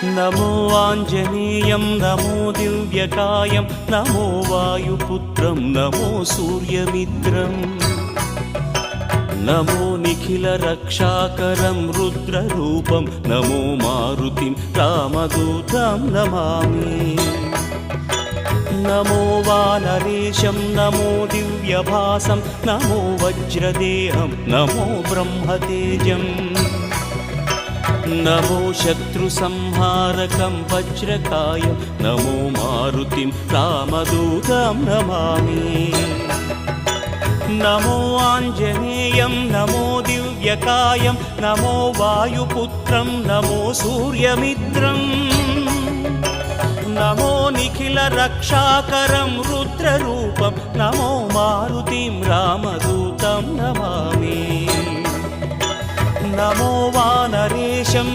नमो आञ्जनेयं नमो दिव्यकायं नमो वायुपुत्रं नमो सूर्यमित्रम् नमो निखिलरक्षाकरं रुद्ररूपं नमो मारुतिं रामदूतं Namami नमो वानरेशं नमो दिव्यभासं नमो वज्रदेहं नमो ब्रह्मतेजम् नमो शत्रुसंहारकं वज्रकायं नमो मारुतिं रामदूतं Namami नमो आञ्जनेयं नमो दिव्यकायं नमो वायुपुत्रं नमो सूर्यमित्रम् नमो निखिलरक्षाकरं रुद्ररूपं नमो मारुतिं रामदूतं Namami नमो वानरेशं